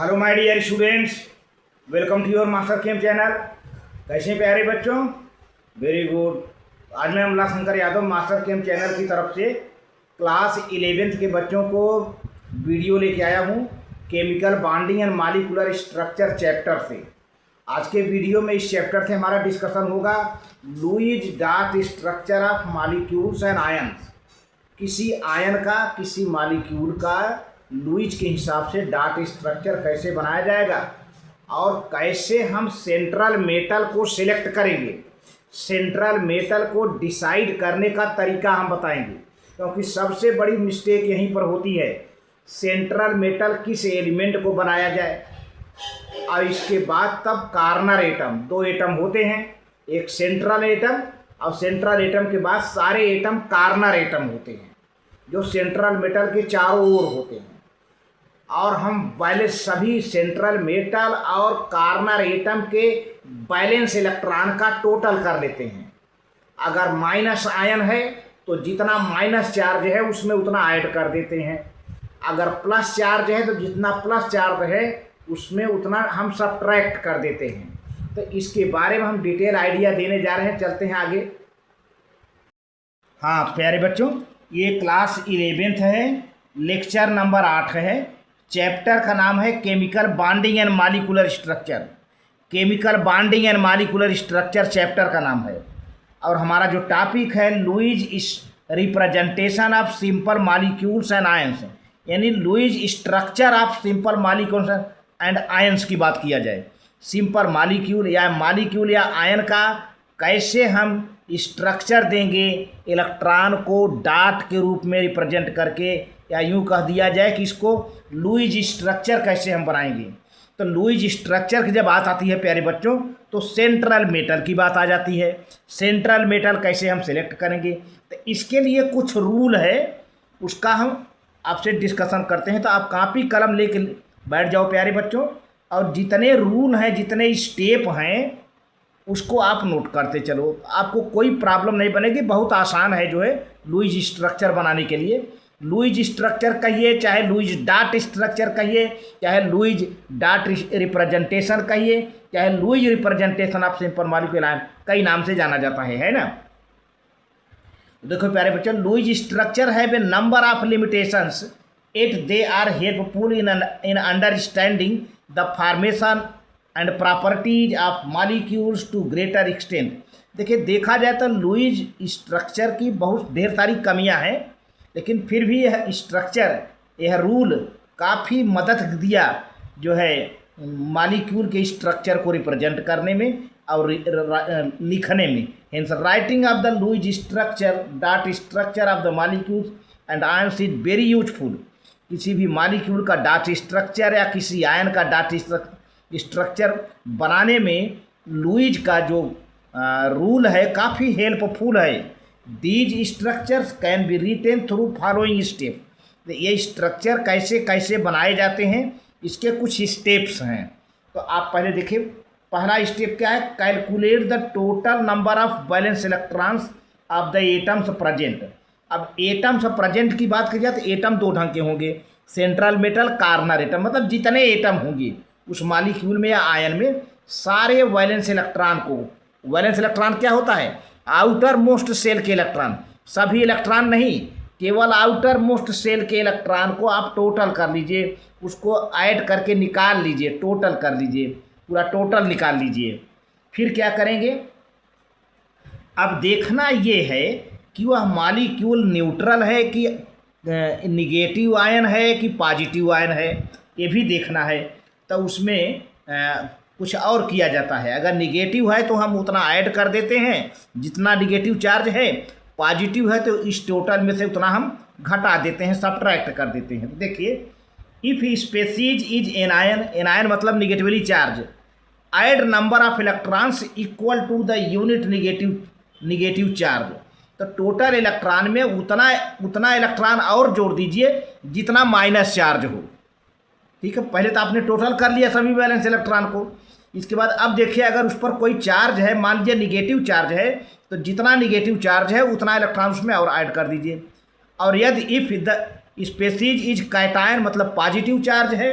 Hello my dear students, welcome to your master chem channel. कैसे प्यारे बच्चों? Very good. आज मैं Amla Shankar Yadav master chem channel की तरफ से क्लास 11th के बच्चों को वीडियो लेके आया हूँ chemical bonding and molecular structure chapter से। आज के वीडियो में इस चैप्टर से हमारा डिस्कशन होगा Lewis dot structure of molecules and ions. किसी आयन का, किसी मॉलिक्यूल का लुईस के हिसाब से डॉट स्ट्रक्चर कैसे बनाया जाएगा और कैसे हम सेंट्रल मेटल को सिलेक्ट करेंगे। सेंट्रल मेटल को डिसाइड करने का तरीका हम बताएंगे, क्योंकि सबसे बड़ी मिस्टेक यहीं पर होती है। सेंट्रल मेटल किस एलिमेंट को बनाया जाए और इसके बाद तब कार्नर एटम, दो एटम होते हैं, एक सेंट्रल एटम और सेंट्रल एटम के बाद सारे एटम कार्नर एटम होते हैं जो सेंट्रल मेटल के चारों ओर होते हैं। और हम बैलेंस सभी सेंट्रल मेटल और कार्नर एटम के बैलेंस इलेक्ट्रॉन का टोटल कर लेते हैं। अगर माइनस आयन है तो जितना माइनस चार्ज है उसमें उतना ऐड कर देते हैं, अगर प्लस चार्ज है तो जितना प्लस चार्ज है उसमें उतना हम सब्ट्रैक्ट कर देते हैं। तो इसके बारे में हम डिटेल आइडिया देने जा रहे हैं। चलते हैं आगे। हाँ प्यारे बच्चों, ये क्लास 11th है, लेक्चर नंबर 8 है। चैप्टर का नाम है chemical bonding and molecular structure. Chemical bonding and molecular structure chapter का नाम है। और हमारा जो टॉपिक है Lewis representation of simple molecules and ions, यानी Lewis structure of simple molecules and ions की बात किया जाए। सिंपल मॉलिक्यूल या आयन का कैसे हम स्ट्रक्चर देंगे इलेक्ट्रॉन को डॉट के रूप में रिप्रेजेंट करके, या यूँ कह दिया जाए कि इसको लुईस स्ट्रक्चर कैसे हम बनाएंगे। तो लुईस स्ट्रक्चर की जब बात आती है प्यारे बच्चों तो सेंट्रल मेटल की बात आ जाती है। सेंट्रल मेटल कैसे हम सिलेक्ट करेंगे, तो इसके लिए कुछ रूल है, उसका हम आपसे डिस्कशन करते हैं। तो आप कापी कलम लेके बैठ जाओ प्यारे बच्चों, और जितने रूल हैं, जितने स्टेप हैं, उसको आप नोट करते चलो। आपको कोई प्रॉब्लम नहीं बनेगी। बहुत आसान है जो है लुईस स्ट्रक्चर बनाने के लिए। लुईस स्ट्रक्चर कहिए, चाहे लुईस डॉट स्ट्रक्चर कहिए, चाहे लुईस डॉट रिप्रेजेंटेशन कहिए, चाहे Lewis representation of simple molecule ion, कई नाम से जाना जाता है ना। देखो प्यारे बच्चों, Lewis structure have a number of limitations it they are helpful in understanding the formation and properties of molecules to greater extent. देखिए, देखा जाए तो लुईस स्ट्रक्चर की बहुत ढेर सारी कमियां हैं, लेकिन फिर भी यह स्ट्रक्चर, यह रूल काफ़ी मदद दिया जो है मॉलिक्यूल के स्ट्रक्चर को रिप्रेजेंट करने में और लिखने में। Hence writing of the Lewis structure dot structure of the molecules and ions is very useful. किसी भी मॉलिक्यूल का डॉट स्ट्रक्चर या किसी आयन का डॉट स्ट्रक्चर बनाने में लुईस का जो रूल है काफ़ी हेल्पफुल है। These structures can be written through following step. ये स्ट्रक्चर कैसे कैसे बनाए जाते हैं, इसके कुछ स्टेप्स हैं। तो आप पहले देखिए, पहला स्टेप क्या है? Calculate the total number of valence electrons of the atoms present. अब एटम्स प्रेजेंट की बात की जाए तो एटम दो ढंग के होंगे, सेंट्रल मेटल, कार्नर एटम। मतलब जितने एटम होंगे उस मॉलिक्यूल में या आयन में, सारे वैलेंस इलेक्ट्रॉन को, वैलेंस इलेक्ट्रॉन क्या होता है? आउटर मोस्ट सेल के इलेक्ट्रॉन, सभी इलेक्ट्रॉन नहीं, केवल आउटर मोस्ट सेल के इलेक्ट्रॉन को आप टोटल कर लीजिए, उसको ऐड करके निकाल लीजिए, टोटल कर लीजिए, पूरा टोटल निकाल लीजिए। फिर क्या करेंगे? अब देखना ये है कि वह मॉलिक्यूल न्यूट्रल है कि निगेटिव आयन है कि पॉजिटिव आयन है, ये भी देखना है। तो उसमें कुछ और किया जाता है। अगर निगेटिव है तो हम उतना ऐड कर देते हैं जितना निगेटिव चार्ज है, पॉजिटिव है तो इस टोटल में से उतना हम घटा देते हैं, सब्ट्रैक्ट कर देते हैं। तो देखिए, इफ़ स्पेसीज इज एनायन मतलब negatively charge, add number of electrons equal to the unit negative charge. तो टोटल इलेक्ट्रॉन में उतना इलेक्ट्रॉन और जोड़ दीजिए जितना माइनस चार्ज हो। ठीक है, पहले तो आपने टोटल कर लिया सभी वैलेंस इलेक्ट्रॉन को। इसके बाद अब देखिए, अगर उस पर कोई चार्ज है, मान लीजिए निगेटिव चार्ज है, तो जितना निगेटिव चार्ज है उतना इलेक्ट्रॉन उसमें और ऐड कर दीजिए। और यदि if the species is cation मतलब पॉजिटिव चार्ज है,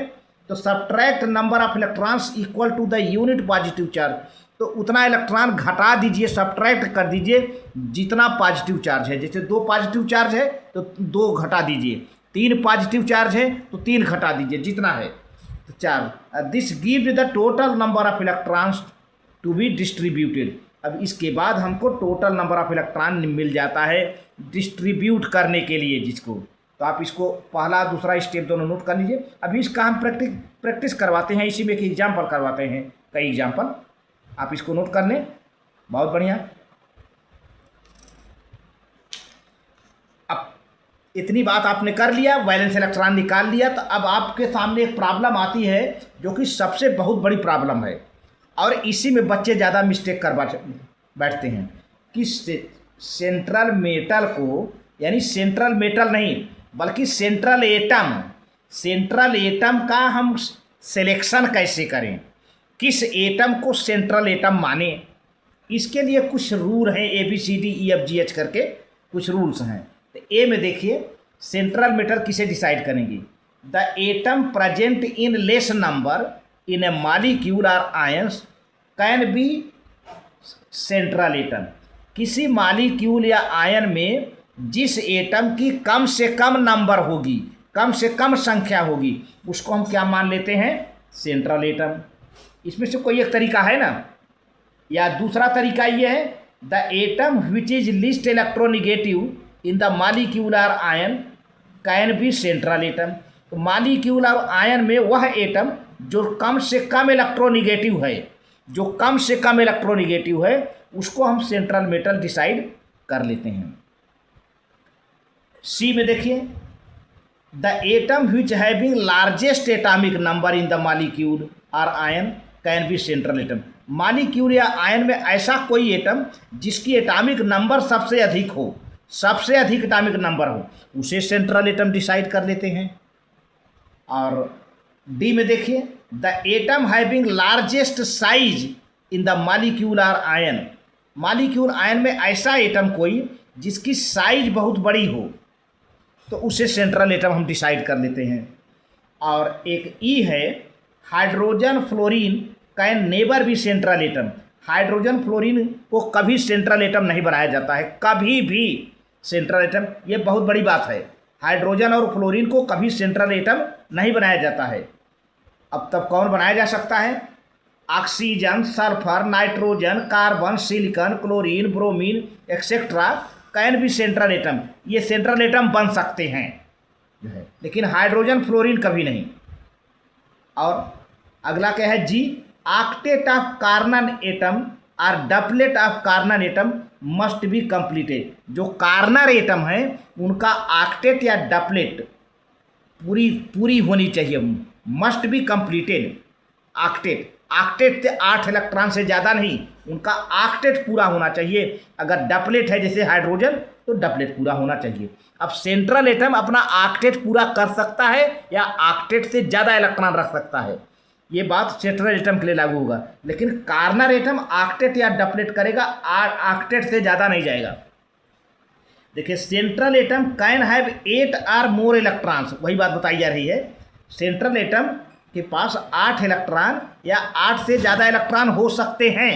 तो subtract number of electrons equal to the unit positive charge, तो उतना इलेक्ट्रॉन घटा दीजिए, सब्ट्रैक्ट कर दीजिए जितना पॉजिटिव चार्ज है। जैसे 2 पॉजिटिव चार्ज है तो 2 घटा दीजिए, 3 पॉजिटिव चार्ज है तो 3 घटा दीजिए, जितना है तो 4। This give the total number of electrons to be distributed. अब इसके बाद हमको टोटल नंबर ऑफ इलेक्ट्रॉन मिल जाता है डिस्ट्रीब्यूट करने के लिए जिसको। तो आप इसको पहला दूसरा स्टेप दोनों नोट कर लीजिए। अभी इसका हम प्रैक्टिस करवाते हैं, इसी में एक एग्जाम्पल करवाते हैं, कई एग्जाम्पल आप इसको नोट कर लें। बहुत बढ़िया। अब इतनी बात आपने कर लिया, वैलेंस इलेक्ट्रॉन निकाल लिया, तो अब आपके सामने एक प्रॉब्लम आती है जो कि सबसे बहुत बड़ी प्रॉब्लम है, और इसी में बच्चे ज़्यादा मिस्टेक कर बैठते हैं कि सेंट्रल मेटल को, यानी सेंट्रल मेटल नहीं बल्कि सेंट्रल एटम का हम सिलेक्शन कैसे करें, किस एटम को सेंट्रल एटम माने। इसके लिए कुछ रूल हैं, ABCDEFGH करके कुछ रूल्स हैं। तो ए में देखिए, सेंट्रल मेटल किसे डिसाइड करेंगे, the atom present in less number in a molecule और ions can be central atom. किसी मॉलिक्यूल या आयन में जिस एटम की कम से कम नंबर होगी, कम से कम संख्या होगी, उसको हम क्या मान लेते हैं, सेंट्रल एटम। इसमें से कोई एक तरीका है ना, या दूसरा तरीका ये है, the atom which is least electronegative in the molecule और ion can be central atom. तो मॉलिक्यूल और आयन में वह एटम जो कम से कम इलेक्ट्रोनिगेटिव है, जो कम से कम इलेक्ट्रोनिगेटिव है, उसको हम सेंट्रल मेटल डिसाइड कर लेते हैं। सी में देखिए, the atom which having largest atomic number in the molecule और ion can be central atom. Molecule या आयन में ऐसा कोई एटम जिसकी एटॉमिक नंबर सबसे अधिक हो, सबसे अधिक एटॉमिक नंबर हो, उसे सेंट्रल एटम डिसाइड कर लेते हैं। और डी में देखिए, the atom having largest size in the molecule और आयन। मॉलिक्यूल आयन में ऐसा एटम कोई जिसकी साइज बहुत बड़ी हो, तो उसे सेंट्रल एटम हम डिसाइड कर लेते हैं। और एक ई है, hydrogen fluorine can never be central atom. Hydrogen fluorine को कभी सेंट्रल एटम नहीं बनाया जाता है, कभी भी सेंट्रल एटम, ये बहुत बड़ी बात है। हाइड्रोजन और फ्लोरीन को कभी सेंट्रल एटम नहीं बनाया जाता है। अब तब कौन बनाया जा सकता है, oxygen, sulphur, nitrogen, carbon, silicon, chlorine, bromine etcetera can भी सेंट्रल एटम, ये सेंट्रल एटम बन सकते हैं जो है, लेकिन हाइड्रोजन फ्लोरीन कभी नहीं। और अगला क्या है, जी, ऑक्टेट ऑफ कार्बन एटम और doublet of carbon atom must be completed. जो कार्बन एटम है उनका ऑक्टेट या डबलेट पूरी होनी चाहिए, मस्ट बी कंप्लीटेड। ऑक्टेट से 8 इलेक्ट्रॉन से ज़्यादा नहीं, उनका ऑक्टेट पूरा होना चाहिए। अगर डबलेट है जैसे हाइड्रोजन, तो डबलेट पूरा होना चाहिए। अब सेंट्रल एटम अपना ऑक्टेट पूरा कर सकता है या ऑक्टेट से ज़्यादा इलेक्ट्रॉन रख सकता है, ये बात सेंट्रल एटम के लिए लागू होगा। लेकिन कार्बन एटम ऑक्टेट या डबलेट करेगा, ऑक्टेट से ज़्यादा नहीं जाएगा। देखिए, सेंट्रल एटम कैन हैव 8 और मोर इलेक्ट्रॉन्स, वही बात बताई जा रही है। सेंट्रल एटम के पास 8 इलेक्ट्रॉन या 8 से ज़्यादा इलेक्ट्रॉन हो सकते हैं।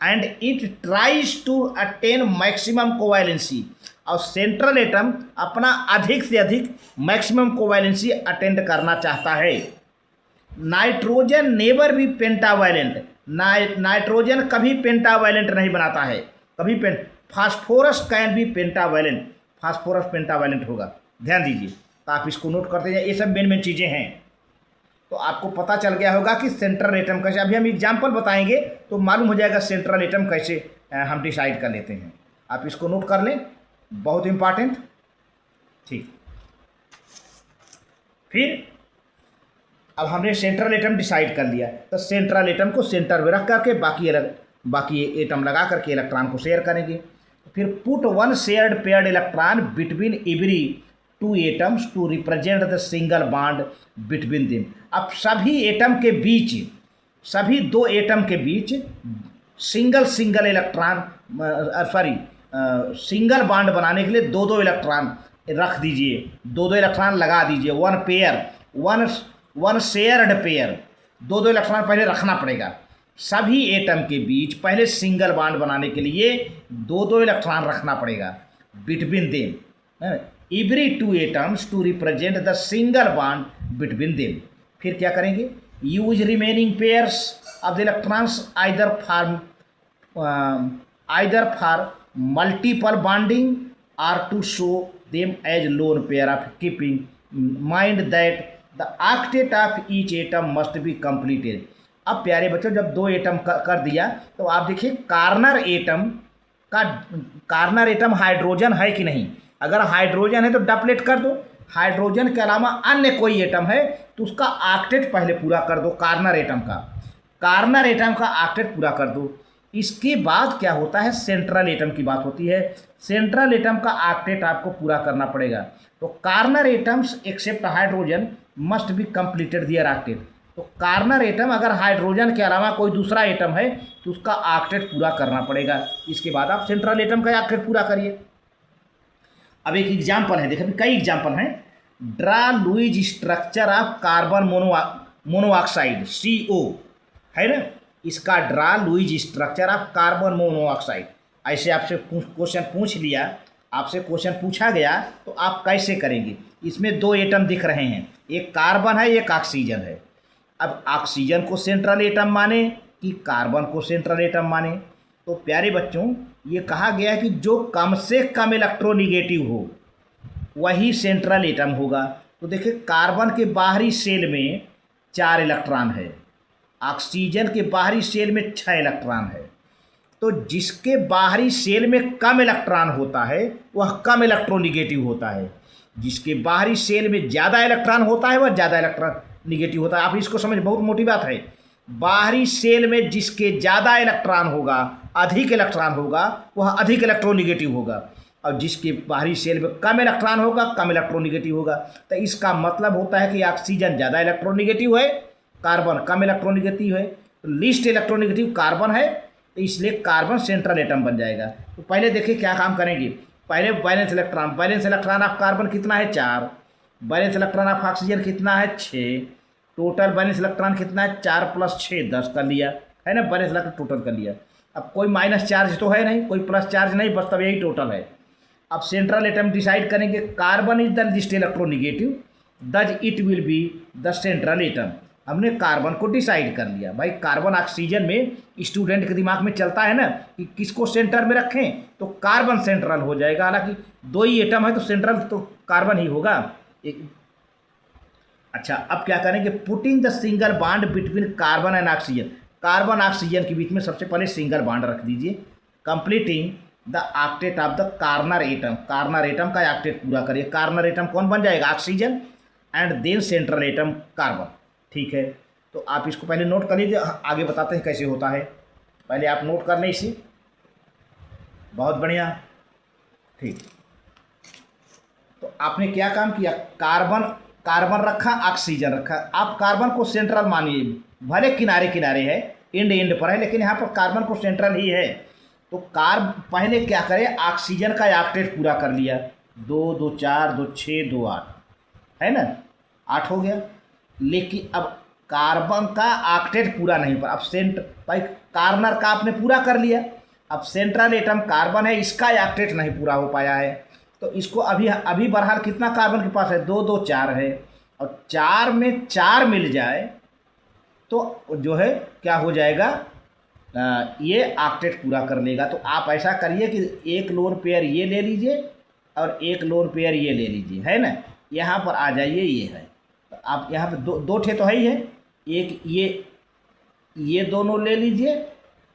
And it tries to attain maximum covalency. और सेंट्रल एटम अपना अधिक से अधिक मैक्सिमम कोवैलेंसी अटेंड करना चाहता है। नाइट्रोजन नेवर भी पेंटावैलेंट, नाइट्रोजन कभी पेंटावैलेंट नहीं बनाता है, कभी फास्फोरस कैन भी पेंटावैलेंट, फास्फोरस पेंटावैलेंट होगा, ध्यान दीजिए। तो आप इसको नोट करते जाइए, ये सब मेन चीज़ें हैं। तो आपको पता चल गया होगा कि सेंट्रल एटम कैसे, अभी हम एग्जाम्पल बताएंगे तो मालूम हो जाएगा सेंट्रल एटम कैसे हम डिसाइड कर लेते हैं। आप इसको नोट कर लें, बहुत इंपॉर्टेंट। ठीक, फिर अब हमने सेंट्रल एटम डिसाइड कर लिया, तो सेंट्रल एटम को सेंटर में रख करके बाकी एटम लगा करके इलेक्ट्रॉन को शेयर करेंगे। फिर put one shared paired electron between every 2 atoms to represent the single bond between them. अब सभी एटम के बीच, सभी 2 एटम के बीच सिंगल इलेक्ट्रॉन सिंगल बॉन्ड बनाने के लिए 2 इलेक्ट्रॉन रख दीजिए, 2 इलेक्ट्रॉन लगा दीजिए। वन वन शेयर्ड पेयर, दो दो इलेक्ट्रॉन पहले रखना पड़ेगा। सभी एटम के बीच पहले सिंगल बॉन्ड बनाने के लिए दो दो इलेक्ट्रॉन रखना पड़ेगा between them, every two atoms to represent the single bond between them. फिर क्या करेंगे, use remaining pairs of the electrons either for multiple bonding or to show them as lone pair of keeping mind that the octet of each atom must be completed. अब प्यारे बच्चों, जब दो atom कर दिया तो आप देखिए कार्नर एटम हाइड्रोजन है कि नहीं। अगर हाइड्रोजन है तो डबलेट कर दो, हाइड्रोजन के अलावा अन्य कोई एटम है तो उसका ऑक्टेट पहले पूरा कर दो। कार्नर एटम का ऑक्टेट पूरा कर दो। इसके बाद क्या होता है, सेंट्रल एटम की बात होती है। सेंट्रल एटम का ऑक्टेट आपको पूरा करना पड़ेगा। तो corner atoms except hydrogen must be completed their octet. तो कार्नर एटम अगर हाइड्रोजन के अलावा कोई दूसरा एटम है तो उसका ऑक्टेट पूरा करना पड़ेगा। इसके बाद आप सेंट्रल एटम का ऑक्टेट पूरा करिए। अब एक एग्जाम्पल है, देखिए कई एग्जाम्पल हैं। Draw Louise structure of carbon monoxide CO है ना, इसका draw Louise structure of carbon monoxide. ऐसे आपसे क्वेश्चन पूछ लिया, आपसे क्वेश्चन पूछा गया तो आप कैसे करेंगे। इसमें दो एटम दिख रहे हैं, एक कार्बन है एक ऑक्सीजन है। अब ऑक्सीजन को सेंट्रल एटम माने कि कार्बन को सेंट्रल एटम माने। तो प्यारे बच्चों, ये कहा गया है कि जो कम से कम इलेक्ट्रोनिगेटिव हो वही सेंट्रल एटम होगा। तो देखिए कार्बन के बाहरी सेल में 4 इलेक्ट्रॉन है, ऑक्सीजन के बाहरी सेल में 6 इलेक्ट्रॉन है। तो जिसके बाहरी सेल में कम इलेक्ट्रॉन होता है वह कम इलेक्ट्रोनिगेटिव होता है, जिसके बाहरी सेल में ज़्यादा इलेक्ट्रॉन होता है वह ज़्यादा इलेक्ट्रॉन निगेटिव होता है। आप इसको समझ, बहुत मोटी बात है। बाहरी सेल में जिसके ज़्यादा इलेक्ट्रॉन होगा, अधिक इलेक्ट्रॉन होगा, वह अधिक इलेक्ट्रोनिगेटिव होगा, और जिसके बाहरी सेल में कम इलेक्ट्रॉन होगा कम इलेक्ट्रोनिगेटिव होगा। तो इसका मतलब होता है कि ऑक्सीजन ज़्यादा इलेक्ट्रोनिगेटिव है, कार्बन कम इलेक्ट्रोनिगेटिव है। तो लीस्ट इलेक्ट्रोनिगेटिव कार्बन है, तो इसलिए कार्बन सेंट्रल एटम बन जाएगा। तो पहले देखिए क्या काम करेंगे। पहले बैलेंस इलेक्ट्रॉन ऑफ कार्बन कितना है 4, बैलेंस इलेक्ट्रॉन ऑफ ऑक्सीजन कितना है 6, टोटल बैलेंस इलेक्ट्रॉन कितना है 4 + 6 10 कर लिया है ना, बैलेंस इलेक्ट्रॉन टोटल कर लिया। अब कोई माइनस चार्ज तो है नहीं, कोई प्लस चार्ज नहीं, बस तब यही टोटल है। अब सेंट्रल एटम डिसाइड करेंगे, carbon is the least electronegative, thus it will be the central atom. हमने कार्बन को डिसाइड कर लिया। भाई कार्बन ऑक्सीजन में स्टूडेंट के दिमाग में चलता है ना कि किसको सेंटर में रखें, तो कार्बन सेंट्रल हो जाएगा। हालांकि दो ही एटम है तो सेंट्रल तो कार्बन ही होगा। अच्छा, अब क्या करेंगे, putting the single bond between carbon and oxygen. Carbon oxygen के बीच में सबसे पहले सिंगल बॉन्ड रख दीजिए। Completing the octet of the corner atom, corner atom का ऑक्टेट पूरा करिए। कार्नर एटम कौन बन जाएगा, oxygen, and then central atom carbon. ठीक है, तो आप इसको पहले नोट कर लीजिए, आगे बताते हैं कैसे होता है। पहले आप नोट कर लें इसे, बहुत बढ़िया। ठीक, तो आपने क्या काम किया, कार्बन रखा, ऑक्सीजन रखा। आप कार्बन को सेंट्रल मानिए, भले किनारे किनारे है, एंड पर है, लेकिन यहाँ पर कार्बन को सेंट्रल ही है। तो पहले क्या करें, ऑक्सीजन का ऑक्टेट पूरा कर लिया, 2 2 4 2 6 2 8 है ना, 8 हो गया। लेकिन अब कार्बन का ऑक्टेट पूरा नहीं पर, अब भाई कार्नर का आपने पूरा कर लिया, अब सेंट्रल एटम कार्बन है, इसका ऑक्टेट नहीं पूरा हो पाया है। तो इसको अभी बहरहाल कितना कार्बन के पास है, 2 2 4 है, और 4 में 4 मिल जाए तो जो है क्या हो जाएगा, ये ऑक्टेट पूरा कर लेगा। तो आप ऐसा करिए कि एक लोन पेयर ये ले लीजिए और एक लोन पेयर ये ले लीजिए, है ना, यहाँ पर आ जाइए, ये है। तो आप यहाँ पे दो ठे तो है ही है, एक ये दोनों ले लीजिए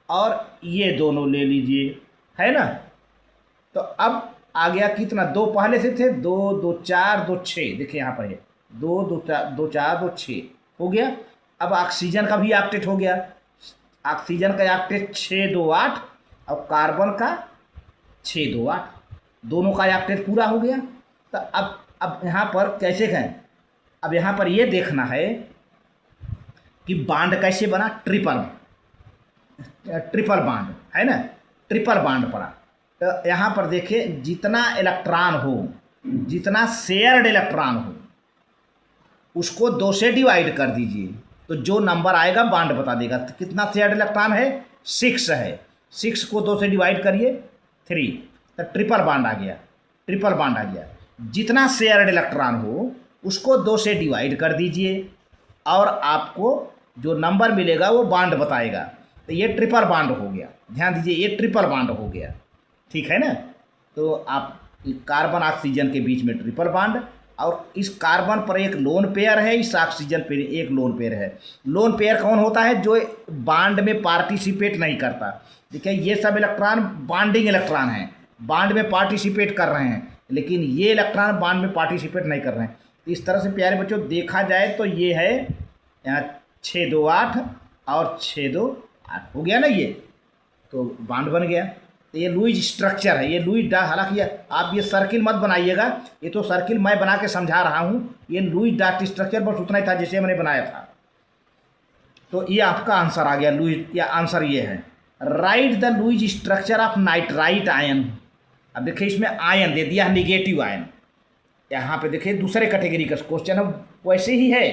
और ये दोनों ले लीजिए, है ना। तो अब आ गया कितना, 2 पहले से थे, 2 2 4 2 6, देखिए यहाँ पर है 2 2 4 2 6 हो गया। अब ऑक्सीजन का भी ऑक्टेट हो गया, ऑक्सीजन का ऑक्टेट 6 2 8 और कार्बन का 6 2 8, दोनों का ऑक्टेट पूरा हो गया। तो अब यहाँ पर कैसे कहें, अब यहाँ पर ये देखना है कि बांड कैसे बना, ट्रिपल बांड है ना, ट्रिपल बांड पड़ा। तो यहाँ पर देखिए जितना इलेक्ट्रॉन हो, जितना शेयर्ड इलेक्ट्रॉन हो, उसको 2 से डिवाइड कर दीजिए, तो जो नंबर आएगा बांड बता देगा। तो कितना शेयर्ड इलेक्ट्रॉन है? 6 है। 6 को 2 से डिवाइड करिए 3, तो ट्रिपल बांड आ गया। ट्रिपल बांड आ गया। जितना शेयर्ड इलेक्ट्रॉन हो उसको 2 से डिवाइड कर दीजिए और आपको जो नंबर मिलेगा वो बांड बताएगा। तो ये ट्रिपल बांड हो गया। ध्यान दीजिए, ये ट्रिपल बांड हो गया। ठीक है ना? तो आप कार्बन ऑक्सीजन के बीच में ट्रिपल बांड, और इस कार्बन पर एक लोन पेयर है, इस ऑक्सीजन पर एक लोन पेयर है। लोन पेयर कौन होता है? जो बांड में पार्टिसिपेट नहीं करता। देखिए, ये सब इलेक्ट्रॉन बांडिंग इलेक्ट्रॉन हैं, बांड में पार्टिसिपेट कर रहे हैं, लेकिन ये इलेक्ट्रॉन बांड में पार्टिसिपेट नहीं कर रहे हैं। इस तरह से प्यारे बच्चों देखा जाए तो ये है यहाँ 6 2 8 और 6 2 8 हो गया ना, ये तो बांड बन गया। तो ये लुईस स्ट्रक्चर है, ये लुईस डार्ट। हालांकि आप ये सर्किल मत बनाइएगा, ये तो सर्किल मैं बना के समझा रहा हूँ। ये लुईस डार्ट स्ट्रक्चर बस उतना ही था जैसे मैंने बनाया था। तो ये आपका आंसर आ गया लुईस, या आंसर ये है। Write the Lewis structure of nitrite ion. अब देखिए, इसमें आयन दे दिया है, निगेटिव आयन। यहाँ पे देखिए दूसरे कैटेगरी का क्वेश्चन है, वैसे ही है।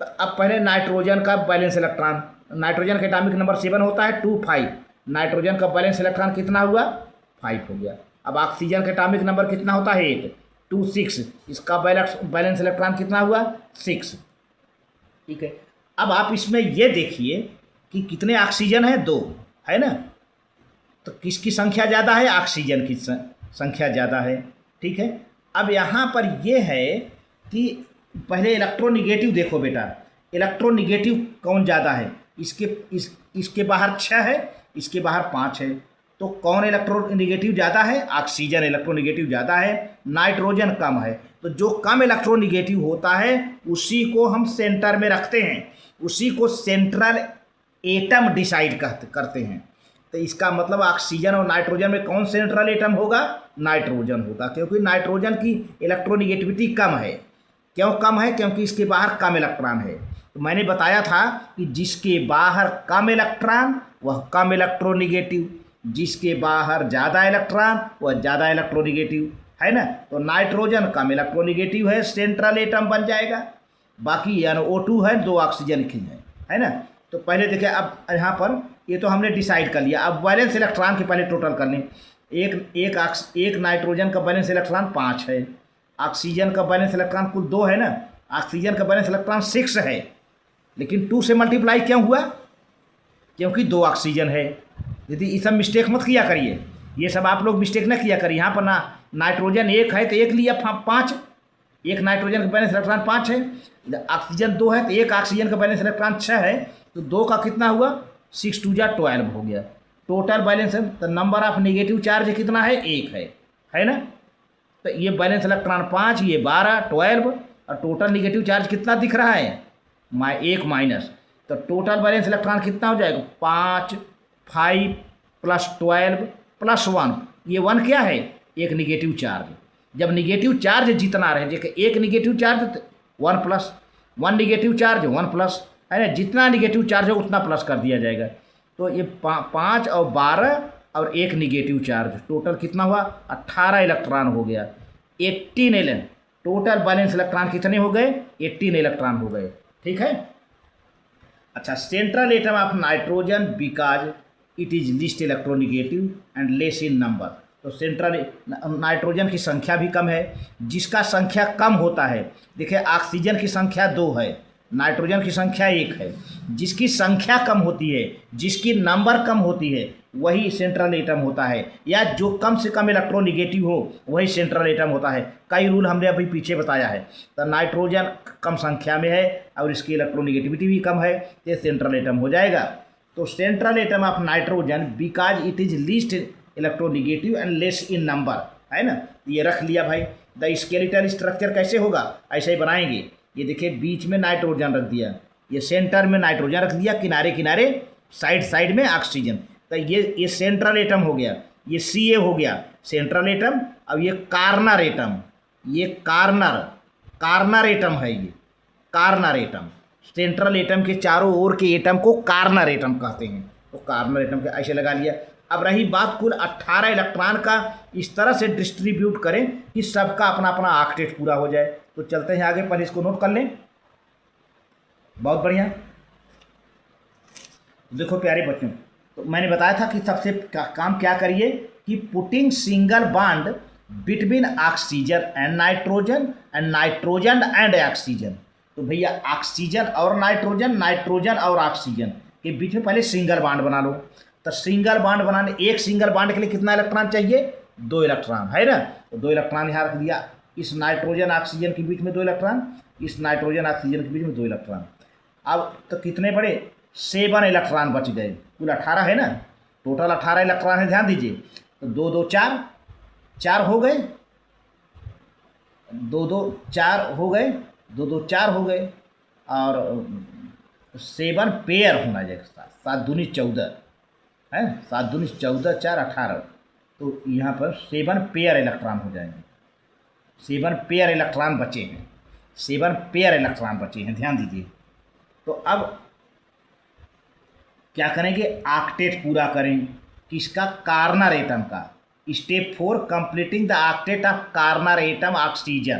तो अब पहले नाइट्रोजन का बैलेंस इलेक्ट्रॉन, नाइट्रोजन का एटॉमिक नंबर 7 होता है 2 5। नाइट्रोजन का बैलेंस इलेक्ट्रॉन कितना हुआ? 5 हो गया। अब ऑक्सीजन का एटॉमिक नंबर कितना होता है? 8 2 6। इसका बैलेंस इलेक्ट्रॉन कितना हुआ? 6। ठीक है। अब आप इसमें ये देखिए कि कितने ऑक्सीजन है? 2 है ना। तो किसकी संख्या ज़्यादा है? ऑक्सीजन की संख्या ज़्यादा है। ठीक है। अब यहाँ पर यह है कि पहले इलेक्ट्रोनिगेटिव देखो बेटा, इलेक्ट्रोनिगेटिव कौन ज़्यादा है? इसके बाहर 6 है, इसके बाहर 5 है। तो कौन इलेक्ट्रोनिगेटिव ज़्यादा है? ऑक्सीजन इलेक्ट्रोनिगेटिव ज़्यादा है, नाइट्रोजन कम है। तो जो कम इलेक्ट्रोनिगेटिव होता है उसी को हम सेंटर में रखते हैं, उसी को सेंट्रल एटम डिसाइड करते हैं। तो इसका मतलब ऑक्सीजन और नाइट्रोजन में कौन सेंट्रल एटम होगा? नाइट्रोजन होगा, क्योंकि नाइट्रोजन की इलेक्ट्रोनिगेटिविटी कम है। क्यों कम है? क्योंकि इसके बाहर कम इलेक्ट्रॉन है। तो मैंने बताया था कि जिसके बाहर कम इलेक्ट्रॉन वह कम इलेक्ट्रोनिगेटिव, जिसके बाहर ज़्यादा इलेक्ट्रॉन वह ज़्यादा इलेक्ट्रोनिगेटिव, है ना। तो नाइट्रोजन कम इलेक्ट्रोनिगेटिव है, सेंट्रल एटम बन जाएगा। बाकी NO2 है, 2 ऑक्सीजन की है ना। तो पहले देखिए, अब यहाँ पर ये तो हमने डिसाइड कर लिया। अब वैलेंस इलेक्ट्रॉन के पहले टोटल कर लें। एक नाइट्रोजन का वैलेंस इलेक्ट्रॉन 5 है, ऑक्सीजन का वैलेंस इलेक्ट्रॉन कुल 2 है ना। ऑक्सीजन का वैलेंस इलेक्ट्रॉन 6 है, लेकिन 2 से मल्टीप्लाई क्यों हुआ? क्योंकि 2 ऑक्सीजन है। यदि ये सब मिस्टेक मत किया करिए, ये सब आप लोग मिस्टेक न किया करिए। यहाँ पर ना नाइट्रोजन 1 है तो 1 लिया 5, एक नाइट्रोजन का बैलेंस इलेक्ट्रॉन 5 है, ऑक्सीजन 2 है तो एक ऑक्सीजन का बैलेंस इलेक्ट्रॉन 6 है। तो 2 का कितना हुआ? 6 2 जा 12 हो गया टोटल बैलेंस है। तो नंबर ऑफ नेगेटिव चार्ज कितना है? 1 है ना। तो ये बैलेंस इलेक्ट्रॉन 5, ये 12 12, और टोटल नेगेटिव चार्ज कितना दिख रहा है? 1 माइनस। तो टोटल बैलेंस इलेक्ट्रॉन कितना हो जाएगा? 5 5 प्लस 12 प्लस 1। ये 1 क्या है? एक निगेटिव चार्ज। जब निगेटिव चार्ज जितना रहे, जैसे एक negative charge 1 plus, 1 negative charge 1 plus, है ना। जितना निगेटिव चार्ज हो उतना प्लस कर दिया जाएगा। तो ये 5 और 12 और एक निगेटिव चार्ज, टोटल कितना हुआ? 18 इलेक्ट्रॉन हो गया। 18 इलेक्ट्रॉन टोटल बैलेंस इलेक्ट्रॉन कितने हो गए? 18 इलेक्ट्रॉन हो गए। ठीक है। अच्छा, central atom of nitrogen because it is list electronegative and less in number. तो सेंट्रल नाइट्रोजन की संख्या भी कम है। जिसका संख्या कम होता है, देखिए ऑक्सीजन की संख्या 2 है, नाइट्रोजन की संख्या 1 है। जिसकी संख्या कम होती है, जिसकी नंबर कम होती है, वही सेंट्रल एटम होता है, या जो कम से कम इलेक्ट्रोनिगेटिव हो वही सेंट्रल एटम होता है। कई रूल हमने अभी पीछे बताया है। तो नाइट्रोजन कम संख्या में है और इसकी इलेक्ट्रोनिगेटिविटी भी कम है, तो सेंट्रल एटम हो जाएगा। तो central atom of nitrogen because it is least electronegative and less in number, है ना। ये रख लिया भाई। द स्केलेटल स्ट्रक्चर कैसे होगा? ऐसे ही बनाएंगे। ये देखिए, बीच में नाइट्रोजन रख दिया, ये सेंटर में नाइट्रोजन रख दिया, किनारे किनारे साइड साइड में ऑक्सीजन। तो ये सेंट्रल एटम हो गया, ये Ca हो गया सेंट्रल एटम। अब ये कार्नर एटम, ये कार्नर एटम है, ये कार्नर एटम। सेंट्रल एटम के चारों ओर के एटम को कार्नर एटम कहते हैं। तो कार्नर एटम के ऐसे लगा लिया। अब रही बात कुल 18 इलेक्ट्रॉन का, इस तरह से डिस्ट्रीब्यूट करें कि सबका अपना अपना ऑक्टेट पूरा हो जाए। तो चलते हैं आगे, पहले इसको नोट कर लें। बहुत बढ़िया। देखो प्यारे बच्चों, तो मैंने बताया था कि सबसे काम क्या करिए कि putting single bond between oxygen and nitrogen and nitrogen and oxygen. तो भैया ऑक्सीजन और नाइट्रोजन, नाइट्रोजन और ऑक्सीजन के बीच में पहले सिंगल बॉन्ड बना लो। तो सिंगल बॉन्ड बनाने, एक सिंगल बॉन्ड के लिए कितना इलेक्ट्रॉन चाहिए? 2 इलेक्ट्रॉन, है ना। तो 2 इलेक्ट्रॉन यहाँ रख दिया। इस नाइट्रोजन ऑक्सीजन के बीच में 2 इलेक्ट्रॉन, इस नाइट्रोजन ऑक्सीजन के बीच में 2 इलेक्ट्रॉन। अब तो कितने बड़े? 7 इलेक्ट्रॉन बच गए। कुल 18 है ना, टोटल 18 इलेक्ट्रॉन है, ध्यान दीजिए। तो 2 2 4, 4 हो गए, 2 2 4 हो गए, 2 2 4 हो गए, और 7 पेयर होना चाहिए। 7 दूनी 14 है, 7 दूनी 14, 4 18। तो यहाँ पर 7 पेयर इलेक्ट्रॉन हो जाएंगे। 7 पेयर इलेक्ट्रॉन बचे हैं, 7 पेयर इलेक्ट्रॉन बचे हैं, ध्यान दीजिए। तो अब क्या करेंगे? ऑक्टेट पूरा करें किसका? कार्नर एटम का। Step 4 completing the octet of corner atom oxygen.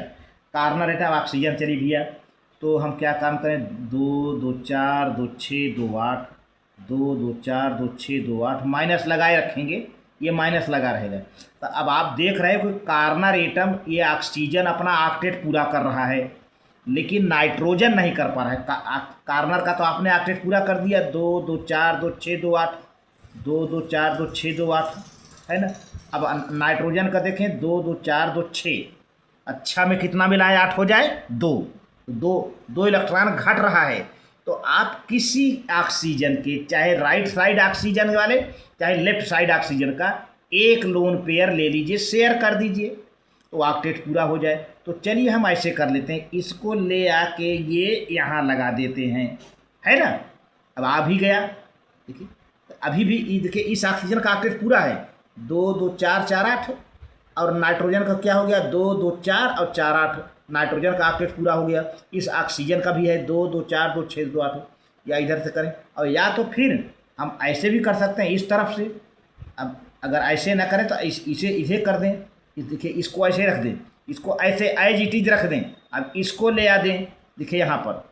Corner atom oxygen, चलिए भैया। तो हम क्या काम करें? 2 2 4 2 6 2 8, 2 2 4 2 6 2 8, माइनस लगाए रखेंगे, ये माइनस लगा रहेगा। तो अब आप देख रहे हो कि कार्नर एटम ये ऑक्सीजन अपना ऑक्टेट पूरा कर रहा है, लेकिन नाइट्रोजन नहीं कर पा रहा है। कार्नर का तो आपने ऑक्टेट पूरा कर दिया, 2 2 4 2 6 2 8, 2 2 4 2 6 2 8, है ना। अब नाइट्रोजन का देखें, 2 2 4 2 6, अच्छा में कितना मिलाए? 8 हो जाए, 2 2 इलेक्ट्रॉन घट रहा है। तो आप किसी ऑक्सीजन के, चाहे राइट साइड ऑक्सीजन वाले चाहे लेफ्ट साइड ऑक्सीजन का, एक लोन पेयर ले लीजिए, शेयर कर दीजिए, तो ऑक्टेट पूरा हो जाए। तो चलिए हम ऐसे कर लेते हैं, इसको ले आके ये यहाँ लगा देते हैं, है ना। अब आ भी गया, देखिए अभी भी देखिए इस ऑक्सीजन का ऑक्टेट पूरा है, 2 2 4 4 8, और नाइट्रोजन का क्या हो गया? 2 2 4 और 4 8, नाइट्रोजन का ऑक्टेट पूरा हो गया। इस ऑक्सीजन का भी है 2 2 4 2 6 2 8, या इधर से करें, और या तो फिर हम ऐसे भी कर सकते हैं इस तरफ से। अब अगर ऐसे ना करें तो इसे कर दें, देखिए इसको ऐसे रख दें, इसको ऐसे एज इट इज रख दें। अब इसको ले आ दें, देखिए यहाँ पर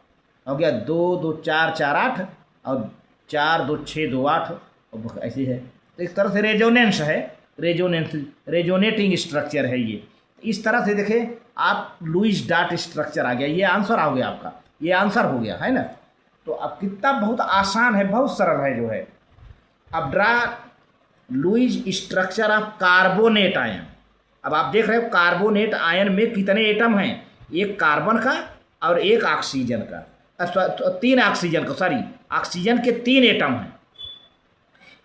हो गया 2 2 4 4 8 और 4 2 6 2 8, और ऐसे है। तो इस तरह से रेजोनेंस है, रेजोनेटिंग स्ट्रक्चर है ये। इस तरह से देखिए आप लुईस डॉट स्ट्रक्चर आ गया, ये आंसर आ गया आपका, ये आंसर हो गया, है ना। तो अब कितना बहुत आसान है, बहुत सरल है जो है। अब draw Lewis structure of carbonate ion. अब आप देख रहे हो कार्बोनेट आयन में कितने एटम हैं? एक कार्बन का और एक ऑक्सीजन का, 3 ऑक्सीजन का, सॉरी ऑक्सीजन के 3 एटम हैं,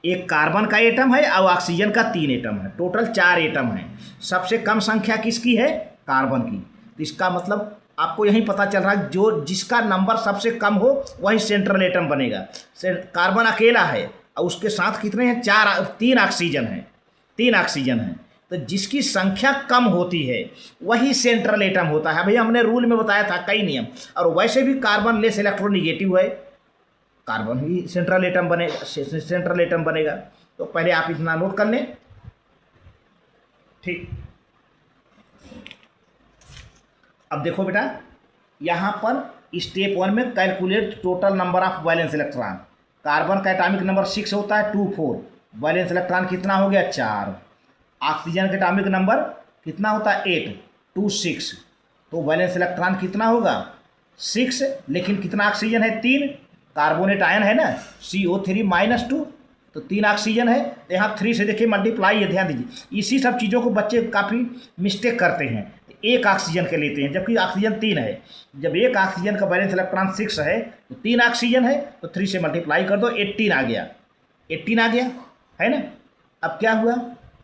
एक कार्बन का एटम है और ऑक्सीजन का 3 एटम है, टोटल 4 एटम हैं। सबसे कम संख्या किसकी है? कार्बन की। तो इसका मतलब आपको यही पता चल रहा है, जो जिसका नंबर सबसे कम हो वही सेंट्रल एटम बनेगा। कार्बन अकेला है और उसके साथ कितने हैं? 3 ऑक्सीजन हैं, 3 ऑक्सीजन हैं। तो जिसकी संख्या कम होती है वही सेंट्रल एटम होता है। भैया हमने रूल में बताया था कई नियम, और वैसे भी कार्बन लेस इलेक्ट्रोनिगेटिव है, कार्बन ही सेंट्रल एटम बनेगा। तो पहले आप इतना नोट कर लें, ठीक। अब देखो बेटा, यहाँ पर स्टेप 1 में calculate total number of valence electron. Carbon का एटॉमिक नंबर 6 होता है, 2 4, वैलेंस इलेक्ट्रॉन कितना हो गया? 4। ऑक्सीजन का एटॉमिक नंबर कितना होता है? 8 2 6, तो वैलेंस इलेक्ट्रॉन कितना होगा? 6, लेकिन कितना ऑक्सीजन है? 3, कार्बोनेट आयन है ना, CO3-2, तो 3 ऑक्सीजन है, तो यहाँ 3 से देखिए मल्टीप्लाई है, ध्यान दीजिए। इसी सब चीज़ों को बच्चे काफ़ी मिस्टेक करते हैं, एक ऑक्सीजन के लेते हैं जबकि ऑक्सीजन 3 है। जब एक ऑक्सीजन का वैलेंस इलेक्ट्रॉन 6 है तो 3 ऑक्सीजन है, तो 3 से मल्टीप्लाई कर दो, 18 आ गया, 18 आ गया, है ना। अब क्या हुआ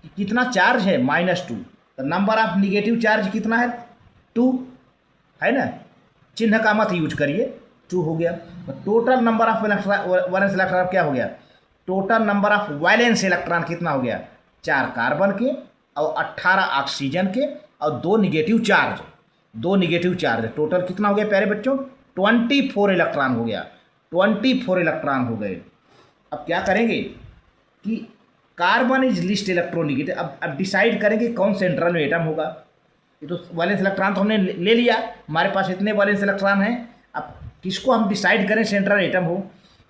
कि कितना चार्ज है? -2, तो नंबर ऑफ निगेटिव चार्ज कितना है? 2, है ना, चिन्ह का मत यूज करिए, 2 हो गया। तो total number of valence electron क्या हो गया? Total number of valence electron कितना हो गया? 4 कार्बन के और 18 ऑक्सीजन के और 2 निगेटिव चार्ज, टोटल कितना हो गया प्यारे बच्चों? 24 इलेक्ट्रॉन हो गया, 24 इलेक्ट्रॉन हो गए। अब क्या करेंगे कि कार्बन इज लिस्ट इलेक्ट्रोनिगेटिव। अब डिसाइड करेंगे कौन सेंट्रल में एटम होगा। ये तो वैलेंस इलेक्ट्रॉन तो हमने ले लिया, हमारे पास इतने वैलेंस इलेक्ट्रॉन हैं। अब किसको हम डिसाइड करें सेंट्रल एटम हो,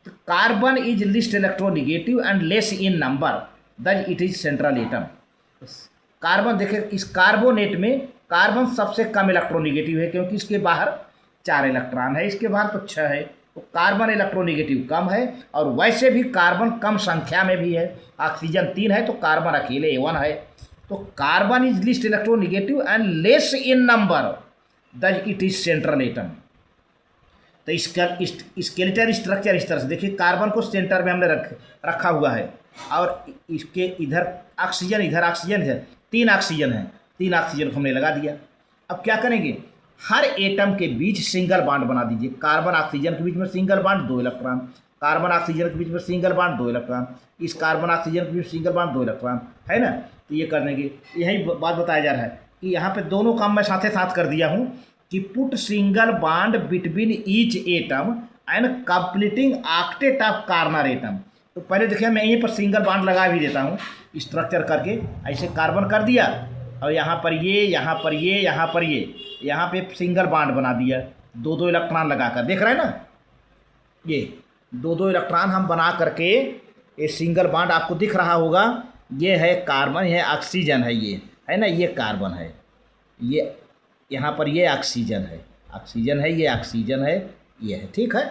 तो carbon is list electronegative and less in number that it is central atom. Carbon देखिए, इस कार्बोनेट में कार्बन सबसे कम इलेक्ट्रोनिगेटिव है क्योंकि इसके बाहर 4 इलेक्ट्रॉन है, इसके बाहर तो 6 है, तो कार्बन इलेक्ट्रोनिगेटिव कम है। और वैसे भी कार्बन कम संख्या में भी है, ऑक्सीजन 3 है तो कार्बन अकेले 1 है। तो carbon is list electronegative and less in number that it is central atom. तो इसका स्केलेटल स्ट्रक्चर इस तरह से देखिए, कार्बन को सेंटर में हमने रखा हुआ है और इसके इधर ऑक्सीजन, इधर ऑक्सीजन, इधर 3 ऑक्सीजन है, 3 ऑक्सीजन को हमने लगा दिया। अब क्या करेंगे, हर एटम के बीच सिंगल बॉन्ड बना दीजिए। कार्बन ऑक्सीजन के बीच में single bond 2 electron, carbon oxygen के बीच में सिंगल बॉन्ड 2 इलेक्ट्रॉन, इस कार्बन ऑक्सीजन के बीच सिंगल बॉन्ड 2 इलेक्ट्रॉन, है ना। तो ये कर देंगे, यही बात बताया जा रहा है कि यहाँ पे दोनों काम मैं साथ साथ कर दिया हूँ कि put single bond between each atom and completing octet of carbon atom. तो पहले देखिए मैं यहीं पर सिंगल बॉन्ड लगा भी देता हूँ स्ट्रक्चर करके, ऐसे कार्बन कर दिया और यहाँ पर ये, यहाँ पर ये, यहाँ पर ये, यहाँ पे सिंगल बॉन्ड बना दिया 2-2 इलेक्ट्रॉन लगाकर, देख रहे हैं ना, ये 2-2 इलेक्ट्रॉन हम बना करके, ये सिंगल बॉन्ड आपको दिख रहा होगा, ये है कार्बन, ये ऑक्सीजन है, ये है ना, ये कार्बन है, ये यहाँ पर ये ऑक्सीजन है, ऑक्सीजन है, ये ऑक्सीजन है, ये है, ठीक है।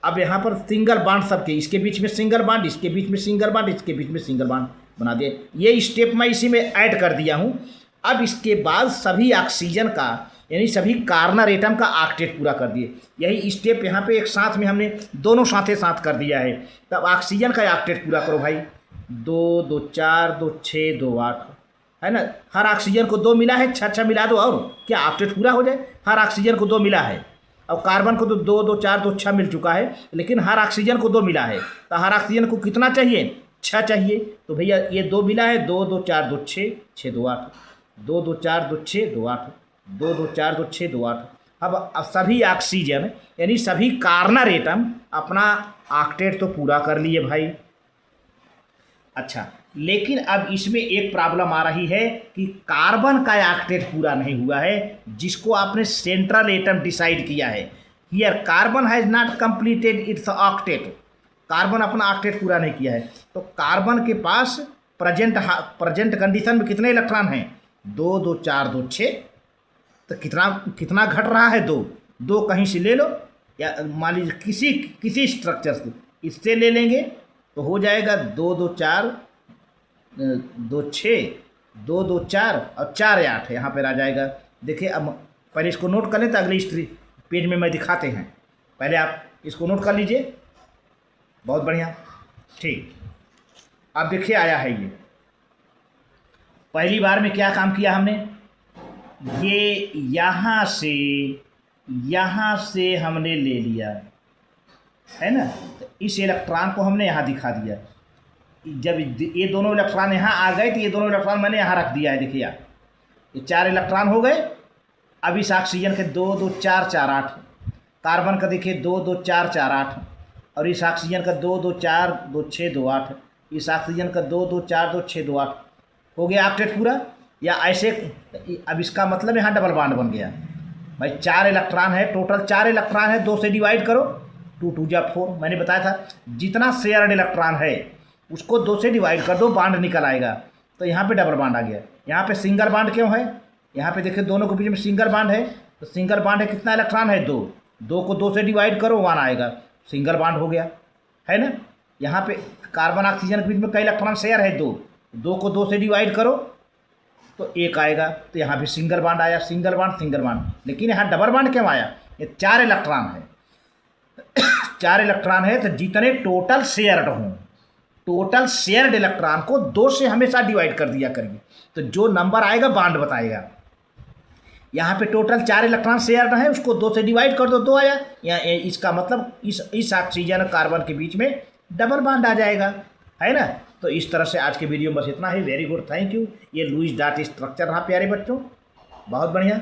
अब यहाँ पर सिंगल बॉन्ड सबके, इसके बीच में सिंगल बॉन्ड, इसके बीच में सिंगल बॉन्ड, इसके बीच में सिंगल बॉन्ड बना दिए। ये स्टेप मैं इसी में ऐड कर दिया हूँ। अब इसके बाद सभी ऑक्सीजन का यानी सभी कार्बन एटम का ऑक्टेट पूरा कर दिए। यही स्टेप यहाँ पे एक साथ में हमने दोनों साथ कर दिया है। तब ऑक्सीजन का ऑक्टेट पूरा करो भाई, 2 2 4 2 6 2 8, है ना। हर ऑक्सीजन को 2 मिला है, 6 मिला दो और क्या ऑक्टेट पूरा हो जाए। हर ऑक्सीजन को 2 मिला है और कार्बन को तो 2 2 4 2 6 मिल चुका है, लेकिन हर ऑक्सीजन को 2 मिला है। तो हर ऑक्सीजन को कितना चाहिए, 6 चाहिए। तो भैया ये 2 मिला है, 2 2 4 2 6 6 2 8, 2 2 4 2 6 2 8, 2 2 4 2 6 2 8। अब सभी ऑक्सीजन यानी सभी कार्बन एटम अपना ऑक्टेट तो पूरा कर लिए भाई। अच्छा, लेकिन अब इसमें एक प्रॉब्लम आ रही है कि कार्बन का ऑक्टेट पूरा नहीं हुआ है, जिसको आपने सेंट्रल एटम डिसाइड किया है। Here carbon has not completed it's octet, carbon अपना ऑक्टेट पूरा नहीं किया है। तो कार्बन के पास प्रेजेंट कंडीशन में कितने इलेक्ट्रॉन हैं, 2 2 4 2 6। तो कितना घट रहा है, 2 कहीं से ले लो, या मान लीजिए किसी स्ट्रक्चर से इससे ले लेंगे तो हो जाएगा 2 2 4 2 6 2 2 4 और 4 8 यहाँ पर आ जाएगा। देखिए अब पहले इसको नोट कर लें तो अगले हिस्ट्री पेज में मैं दिखाते हैं, पहले आप इसको नोट कर लीजिए। बहुत बढ़िया, ठीक। अब देखिए आया है ये, पहली बार में क्या काम किया हमने, ये यहाँ से हमने ले लिया, है ना। तो इस इलेक्ट्रॉन को हमने यहाँ दिखा दिया। जब ये दोनों इलेक्ट्रॉन यहाँ आ गए तो ये दोनों इलेक्ट्रॉन मैंने यहाँ रख दिया है। देखिए यार, ये 4 इलेक्ट्रॉन हो गए। अब इस ऑक्सीजन के 2 2 4 4 8, कार्बन का देखिए 2 2 4 4 8, और इस ऑक्सीजन का 2 2 4 2 6 2 8, इस ऑक्सीजन का 2 2 4 2 6 2 8 हो गया ऑक्टेट पूरा। या ऐसे, अब इसका मतलब यहाँ डबल बॉन्ड बन गया भाई। 4 इलेक्ट्रॉन है, टोटल 4 इलेक्ट्रॉन है, 2 से डिवाइड करो, 2 2 जा 4। मैंने बताया था जितना शेयर्ड इलेक्ट्रॉन है उसको 2 से डिवाइड कर दो, बॉन्ड निकल आएगा। तो यहाँ पे डबल बॉन्ड आ गया। यहाँ पे सिंगल बॉन्ड क्यों है, यहाँ पे देखिए दोनों के बीच में सिंगल बॉन्ड है। तो सिंगल बॉन्ड है, कितना इलेक्ट्रॉन है, 2 को 2 से डिवाइड करो, 1 आएगा, सिंगल बॉन्ड हो गया, है ना। यहाँ पे कार्बन ऑक्सीजन के बीच में कई इलेक्ट्रॉन शेयर है, 2 को 2 से डिवाइड करो तो 1 आएगा। तो यहाँ पे सिंगल बॉन्ड आया, सिंगल बॉन्ड। लेकिन यहाँ डबल बॉन्ड क्यों आया, ये 4 इलेक्ट्रॉन है। 4 इलेक्ट्रॉन है तो जितने टोटल शेयर्ड हों, टोटल शेयर्ड इलेक्ट्रॉन को 2 से हमेशा डिवाइड कर दिया करिए, तो जो नंबर आएगा बॉन्ड बताएगा। यहाँ पे टोटल 4 इलेक्ट्रॉन शेयर्ड है, उसको 2 से डिवाइड कर दो, 2 आया। या इसका मतलब इस ऑक्सीजन कार्बन के बीच में डबल बॉन्ड आ जाएगा, है ना। तो इस तरह से आज के वीडियो में बस इतना ही। Very good, thank you. ये लुईस डॉट स्ट्रक्चर रहा प्यारे बच्चों, बहुत बढ़िया।